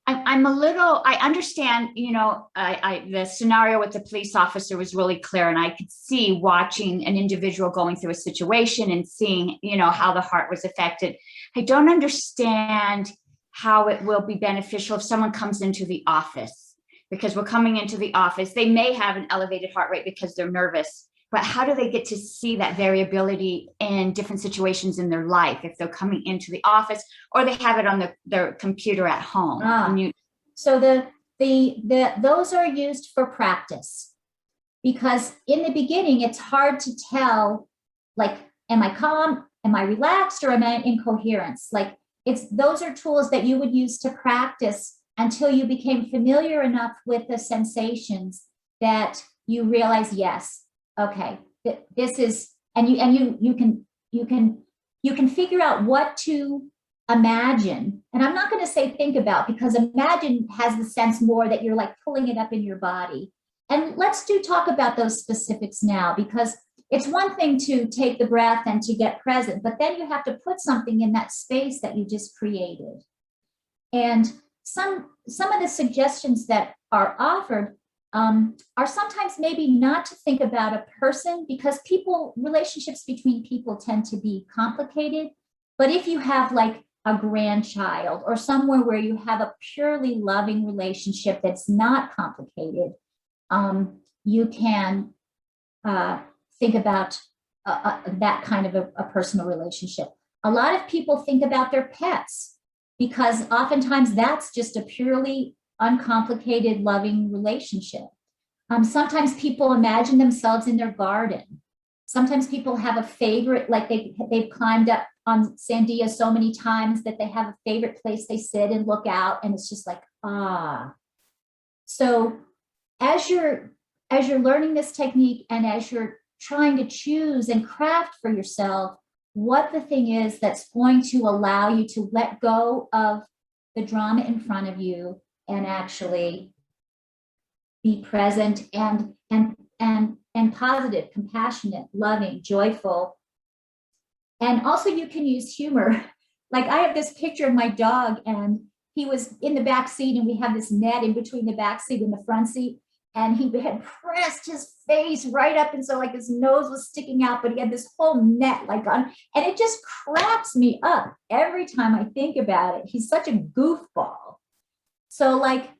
I understand, the scenario with the police officer was really clear, and I could see watching an individual going through a situation and seeing, how the heart was affected. I don't understand how it will be beneficial if someone comes into the office, because we're coming into the office. They may have an elevated heart rate because they're nervous, but how do they get to see that variability in different situations in their life if they're coming into the office, or they have it on their computer at home? So those are used for practice, because in the beginning, it's hard to tell, like, am I calm? Am I relaxed? Or am I in coherence? Like, those are tools that you would use to practice until you became familiar enough with the sensations that you realize, yes, okay, this is, and you can figure out what to imagine. And I'm not going to say think about, because imagine has the sense more that you're like pulling it up in your body. And let's talk about those specifics now, because it's one thing to take the breath and to get present, but then you have to put something in that space that you just created. And some of the suggestions that are offered are sometimes maybe not to think about a person, because relationships between people tend to be complicated. But if you have like a grandchild or somewhere where you have a purely loving relationship that's not complicated, you can think about that kind of a personal relationship. A lot of people think about their pets, because oftentimes that's just a purely uncomplicated, loving relationship. Sometimes people imagine themselves in their garden. Sometimes people have a favorite, like they've climbed up on Sandia so many times that they have a favorite place they sit and look out, and it's just like, ah. So as you're learning this technique, and as you're trying to choose and craft for yourself what the thing is that's going to allow you to let go of the drama in front of you and actually be present and positive, compassionate, loving, joyful. And also you can use humor. Like, I have this picture of my dog, and he was in the back seat, and we have this net in between the back seat and the front seat. And he had pressed his face right up, and so like his nose was sticking out, but he had this whole net like on, and it just cracks me up every time I think about it. He's such a goofball. So like,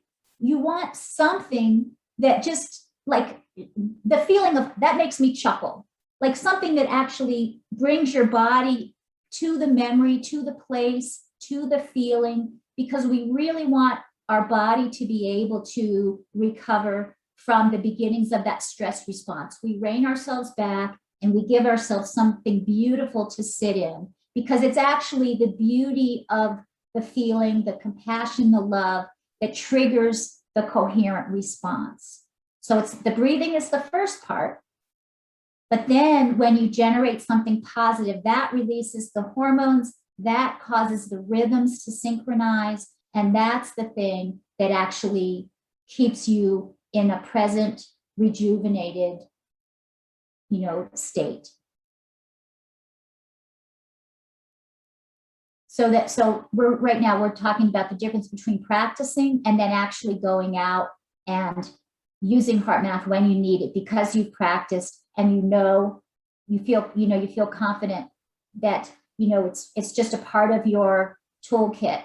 you want something that just like the feeling of that makes me chuckle, like something that actually brings your body to the memory, to the place, to the feeling, because we really want our body to be able to recover from the beginnings of that stress response. We rein ourselves back and we give ourselves something beautiful to sit in, because it's actually the beauty of the feeling, the compassion, the love that triggers the coherent response. So it's the breathing is the first part, but then when you generate something positive, that releases the hormones, that causes the rhythms to synchronize, and that's the thing that actually keeps you in a present, rejuvenated, state. So right now we're talking about the difference between practicing and then actually going out and using HeartMath when you need it, because you've practiced and you feel confident that it's just a part of your toolkit.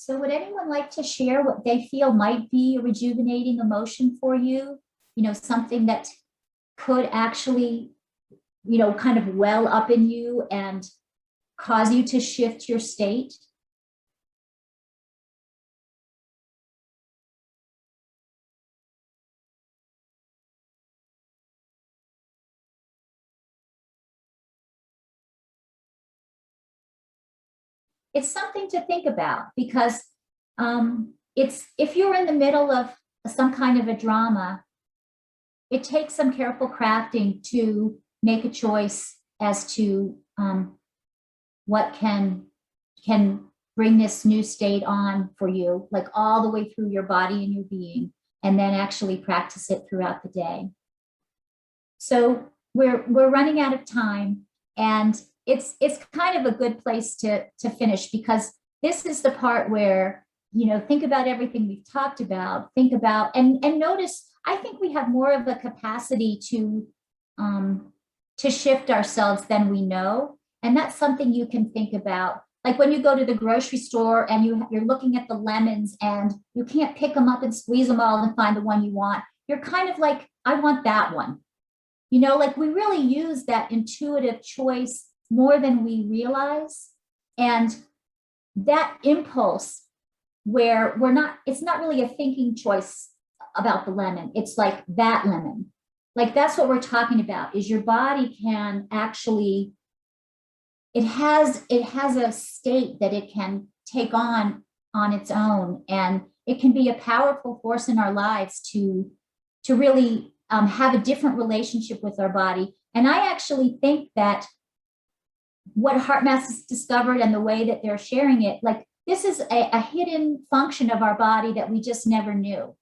So would anyone like to share what they feel might be a rejuvenating emotion for you? You know, something that could actually, you know, kind of well up in you and cause you to shift your state? It's something to think about because it's, if you're in the middle of some kind of a drama, it takes some careful crafting to make a choice as to what can bring this new state on for you, like all the way through your body and your being, and then actually practice it throughout the day. So we're running out of time, and it's kind of a good place to finish, because this is the part where, you know, think about everything we've talked about, think about, and notice, I think we have more of a capacity to shift ourselves than we know. And that's something you can think about. Like when you go to the grocery store and you're looking at the lemons and you can't pick them up and squeeze them all and find the one you want. You're kind of like, I want that one. You know, like we really use that intuitive choice more than we realize. And that impulse where it's not really a thinking choice about the lemon. It's like that lemon. Like that's what we're talking about, is your body can actually, it has a state that it can take on its own. And it can be a powerful force in our lives to really have a different relationship with our body. And I actually think that what HeartMath has discovered and the way that they're sharing it, like this is a hidden function of our body that we just never knew.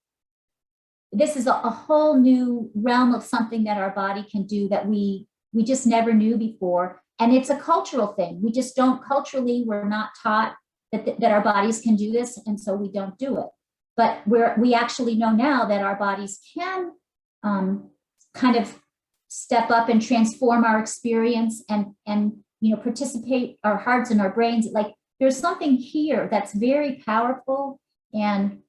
This is a whole new realm of something that our body can do that we just never knew before. And it's a cultural thing. We just don't, culturally, we're not taught that our bodies can do this, and so we don't do it. But we actually know now that our bodies can kind of step up and transform our experience and you know, participate our hearts and our brains. Like there's something here that's very powerful and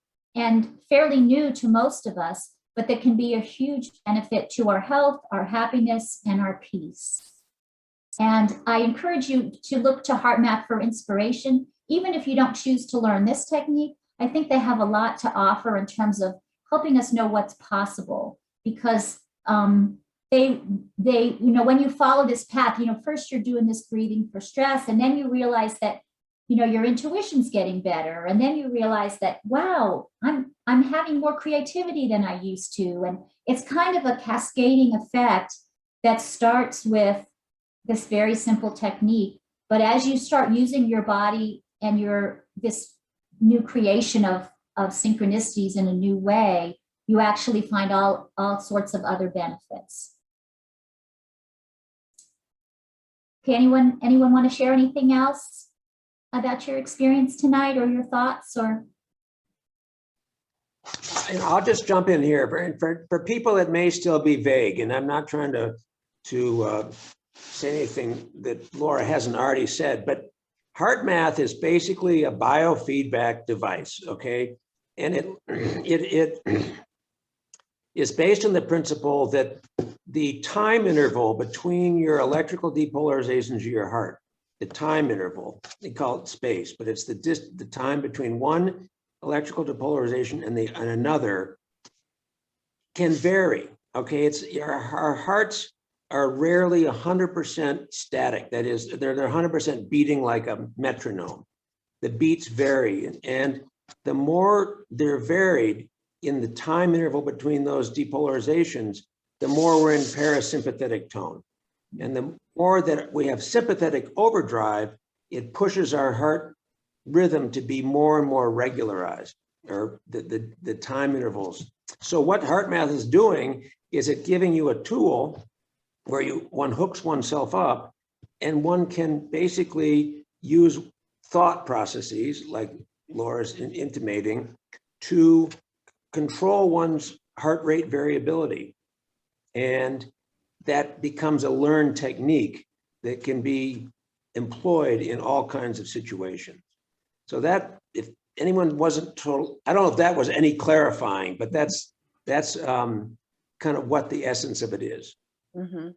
fairly new to most of us, but that can be a huge benefit to our health, our happiness, and our peace. And I encourage you to look to HeartMath for inspiration. Even if you don't choose to learn this technique, I think they have a lot to offer in terms of helping us know what's possible, because they, you know, when you follow this path, you know, first you're doing this breathing for stress, and then you realize that, you know, your intuition's getting better. And then you realize that, wow, I'm having more creativity than I used to. And it's kind of a cascading effect that starts with this very simple technique. But as you start using your body and this new creation of synchronicities in a new way, you actually find all sorts of other benefits. Okay, anyone want to share anything else about your experience tonight, or your thoughts? Or And I'll just jump in here for people that may still be vague, and I'm not trying to say anything that Laura hasn't already said, but HeartMath is basically a biofeedback device, okay? And it is based on the principle that the time interval between your electrical depolarizations of your heart, the time interval, they call it space, but it's the time between one electrical depolarization and another, can vary, okay? Our hearts are rarely 100% static. That is, they're 100% beating like a metronome. The beats vary, and the more they're varied in the time interval between those depolarizations, the more we're in parasympathetic tone. And the more that we have sympathetic overdrive, it pushes our heart rhythm to be more and more regularized, or the time intervals. So what HeartMath is doing is it giving you a tool where one hooks oneself up, and one can basically use thought processes, like Laura's intimating, to control one's heart rate variability. And that becomes a learned technique that can be employed in all kinds of situations. So that, if anyone wasn't told, I don't know if that was any clarifying, but that's kind of what the essence of it is. Mhm.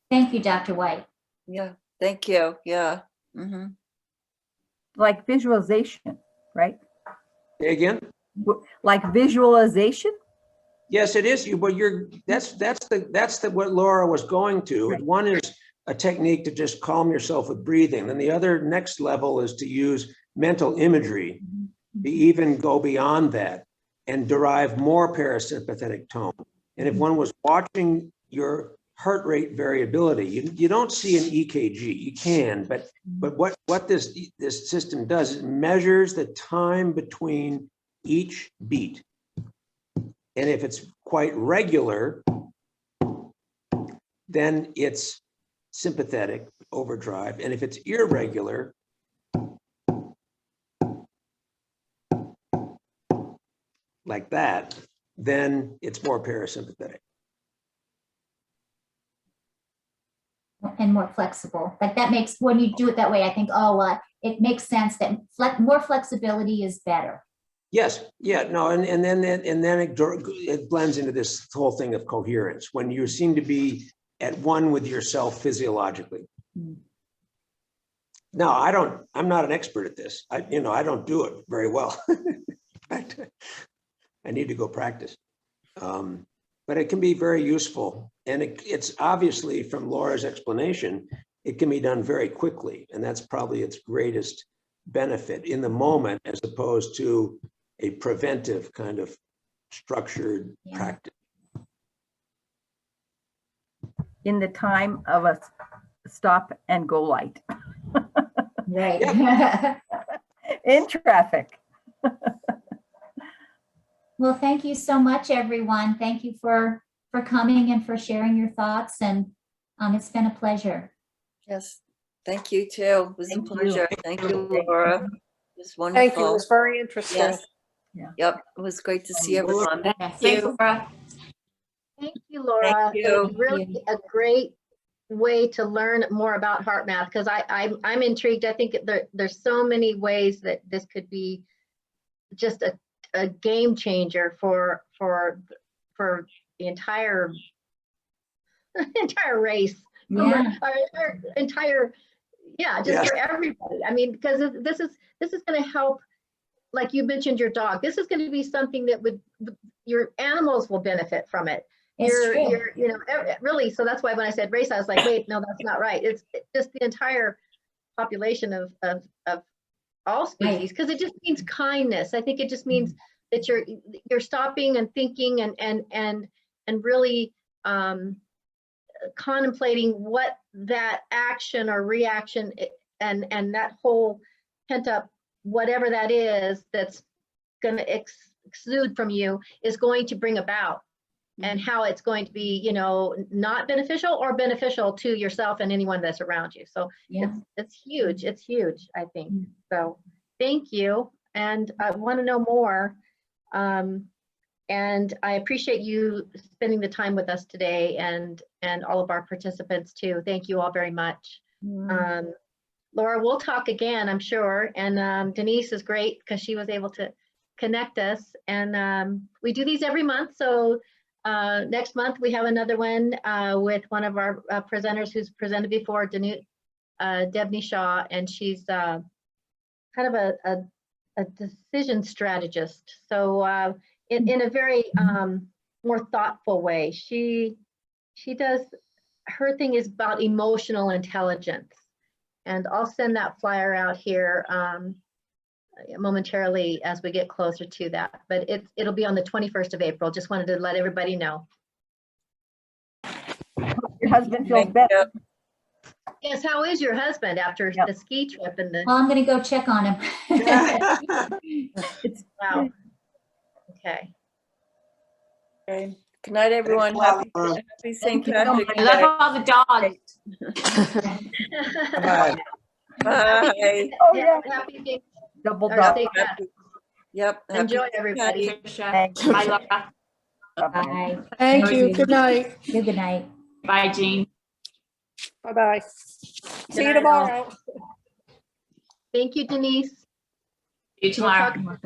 Thank you, Dr. White. Yeah, thank you. Yeah. Mhm. Like visualization, right? Say again? Like visualization? Yes, it is. But that's what Laura was going to. Right. One is a technique to just calm yourself with breathing. Then the other next level is to use mental imagery to even go beyond that and derive more parasympathetic tone. And if one was watching your heart rate variability, you don't see an EKG. You can, but what this system does, it measures the time between each beat. And if it's quite regular, then it's sympathetic overdrive. And if it's irregular, like that, then it's more parasympathetic. And more flexible. Like that makes, when you do it that way, I think, oh, well, it makes sense that more flexibility is better. Yes, yeah, no, and then it blends into this whole thing of coherence when you seem to be at one with yourself physiologically. Now, I'm not an expert at this. I don't do it very well. In fact, I need to go practice. But it can be very useful. And it's obviously, from Laura's explanation, it can be done very quickly. And that's probably its greatest benefit in the moment, as opposed to a preventive kind of structured practice. In the time of a stop and go light. Right. In traffic. Well, thank you so much, everyone. Thank you for coming and for sharing your thoughts. And it's been a pleasure. Yes. Thank you too. It was a pleasure. Thank you, Laura. It was wonderful. Thank you. It was very interesting. Yes. Yeah. Yep. It was great to see everyone. Thank you, Laura. Thank you, Laura. Thank you. It's really a great way to learn more about HeartMath, because I'm intrigued. I think there's so many ways that this could be just a game changer for the entire race. Yeah. Our entire, for everybody. I mean, because this is going to help. Like you mentioned, your dog. This is going to be something that your animals will benefit from it. Really. So that's why when I said race, I was like, wait, no, that's not right. It's just the entire population of all species, because it just means kindness. I think it just means that you're stopping and thinking and really contemplating what that action or reaction and that whole pent up whatever that is that's going to exude from you is going to bring about, and how it's going to be, not beneficial or beneficial to yourself and anyone that's around you. So it's huge. It's huge, I think. So thank you. And I want to know more. And I appreciate you spending the time with us today, and all of our participants too. Thank you all very much. Laura, we'll talk again, I'm sure. And Denise is great because she was able to connect us. And we do these every month. So next month we have another one with one of our presenters who's presented before, Debney Shaw, and she's kind of a decision strategist. So in a very more thoughtful way. She does, her thing is about emotional intelligence. And I'll send that flyer out here momentarily as we get closer to that. But it'll be on the 21st of April. Just wanted to let everybody know. Your husband feels better. Yes, how is your husband after the ski trip and the? Well, I'm going to go check on him. Wow. Okay. Okay. Good night, everyone. Happy St. Patrick's I love Day. all the dogs. Bye. Bye. Oh, yeah. Happy Double or dog. St. Pat. Yep. happy Enjoy, St. everybody. Patrick's Tricia. Bye, Laura. Bye. Thank you. Good night. Good night. Bye, Jean. Bye-bye. See you night, all. tomorrow. Thank you, Denise. See you tomorrow. We'll talk